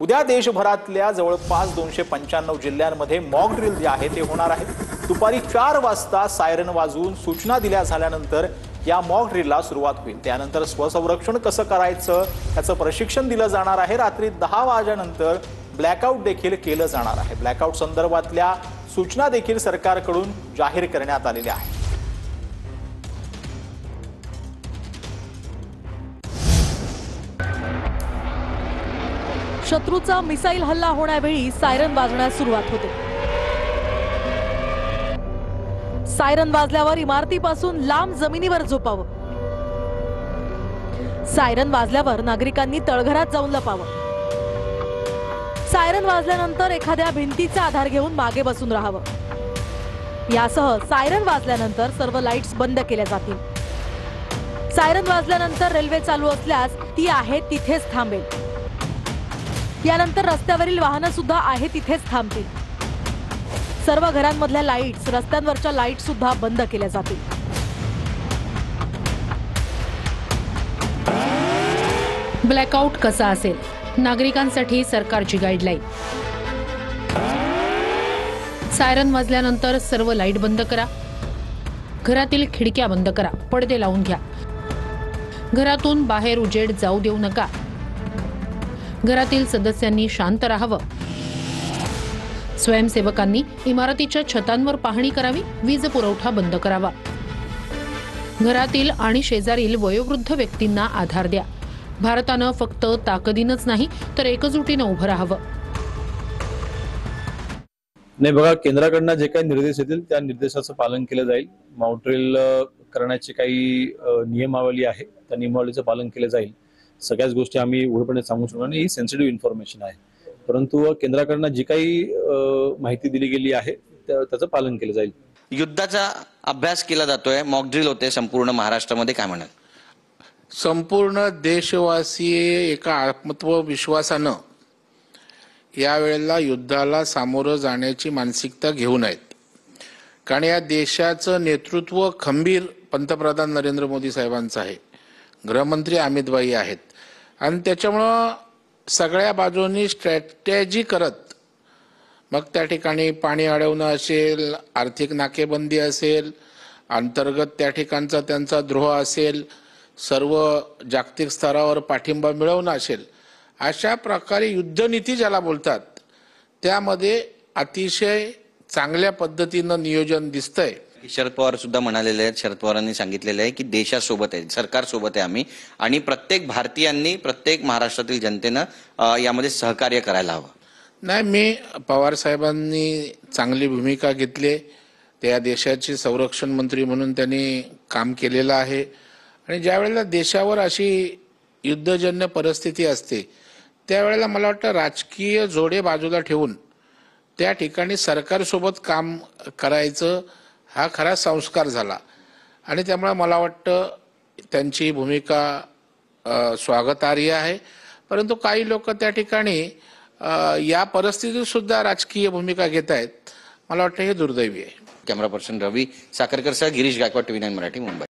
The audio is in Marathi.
उद्या देशभरातल्या जवळपास 295 जिल्ह्यांमध्ये मॉक ड्रिल जे आहे ते होणार आहे। दुपारी 4 वाजता सायरन वाजवून सूचना दिल्या झाल्यानंतर या मॉक ड्रिलला सुरुवात होईल। त्यानंतर स्वसंरक्षण कसं करायचं याचं प्रशिक्षण दिलं जाणार आहे। रात्री 10 वाजेनंतर ब्लॅकआउट देखील केलं जाणार आहे। ब्लॅकआउट संदर्भातल्या सूचना देखील सरकारकडून जाहीर करण्यात आलेल्या आहेत। शत्रूचा मिसाईल हल्ला होण्यावेळी सायरन वाजण्यास सुरुवात होते। सायरन वाजल्यावर इमारतीपासून लांब जमिनीवर झोपावं। सायरन वाजल्यावर नागरिकांनी तळघरात जाऊन लपावं। सायरन वाजल्यानंतर एखाद्या भिंतीचा आधार घेऊन मागे बसून राहावं। यासह सायरन वाजल्यानंतर सर्व लाईट्स बंद केल्या जातील। सायरन वाजल्यानंतर रेल्वे चालू असल्यास ती आहे तिथेच थांबेल। यानंतर रस्त्यावरील वाहनं सुद्धा आहे तिथेच थांबतील। सर्व घरांमधल्या लाईट्स, रस्त्यांवरच्या लाईट सुद्धा बंद केल्या जातील। ब्लॅकआउट कसा असेल, नागरिकांसाठी सरकारची गाईडलाईन। सायरन वाजल्यानंतर सर्व लाईट बंद करा। घरातील खिडक्या बंद करा, पडदे लावून घ्या। घरातून बाहेर उजेड जाऊ देऊ नका। घरातील सदस्यांनी शांत राहावं। स्वयंसेवकांनी इमारतीच्या छतांवर पाहणी करावी। वीज पुरवठा बंद करावा। घरातील आणि शेजारील वयोवृद्ध व्यक्तींना आधार द्या। भारतानं फक्त ताकदीनच नाही तर एकजुटीनं उभं राहावं। नाही बघा, केंद्राकडनं जे काही निर्देश येतील त्या निर्देशाचं पालन केलं जाईल। मॉक ड्रिल करण्याची काही नियमावली आहे, त्या नियमावलीचं पालन केलं जाईल। सगळ्याच गोष्टी आम्ही उघडपणे सांगू शकतो आणि ही सेन्सिटिव्ह इन्फॉर्मेशन आहे, परंतु केंद्राकडनं जी काही माहिती दिली गेली आहे त्याचं पालन केलं जाईल। युद्धाचा अभ्यास केला जातोय, मॉक ड्रिल होते संपूर्ण महाराष्ट्रामध्ये, काय म्हणाल? संपूर्ण देशवासी एका आत्मविश्वासानं यावेळेला युद्धाला सामोरं जाण्याची मानसिकता घेऊन आहेत। कारण या देशाचं नेतृत्व खंबीर पंतप्रधान नरेंद्र मोदी साहेबांचं आहे। गृहमंत्री अमित भाई आहेत आणि त्याच्यामुळं सगळ्या बाजूंनी स्ट्रॅटेजी करत मग त्या ठिकाणी पाणी अडवणं असेल, आर्थिक नाकेबंदी असेल, अंतर्गत त्या ठिकाणचा त्यांचा द्रोह असेल, सर्व जागतिक स्तरावर पाठिंबा मिळवणं असेल, अशा प्रकारे युद्धनीती ज्याला बोलतात त्यामध्ये अतिशय चांगल्या पद्धतीनं नियोजन दिसतंय। शरद पवार सुद्धा म्हणालेले आहेत, शरद पवारांनी सांगितलेलं आहे की देशासोबत आहे, सरकार सोबत आहे आम्ही, आणि प्रत्येक भारतीयांनी, प्रत्येक महाराष्ट्रातील जनतेनं यामध्ये सहकार्य करायला हवं। नाही, मी पवार साहेबांनी चांगली भूमिका घेतली। त्या देशाचे संरक्षण मंत्री म्हणून त्यांनी काम केलेलं आहे आणि ज्या वेळेला देशावर अशी युद्धजन्य परिस्थिती असते त्यावेळेला मला वाटतं राजकीय जोडे बाजूला ठेवून त्या ठिकाणी सरकारसोबत काम करायचं हा खरा संस्कार झाला आणि त्यामुळे मला वाटतं त्यांची भूमिका स्वागतार्ह आहे। परंतु काही लोक त्या ठिकाणी या परिस्थितीत सुद्धा राजकीय भूमिका घेत आहेत, मला वाटतं हे दुर्दैवी आहे। कॅमेरा पर्सन रवी साखरकर सह गिरीश गायकवाड, TV9 मराठी, मुंबई।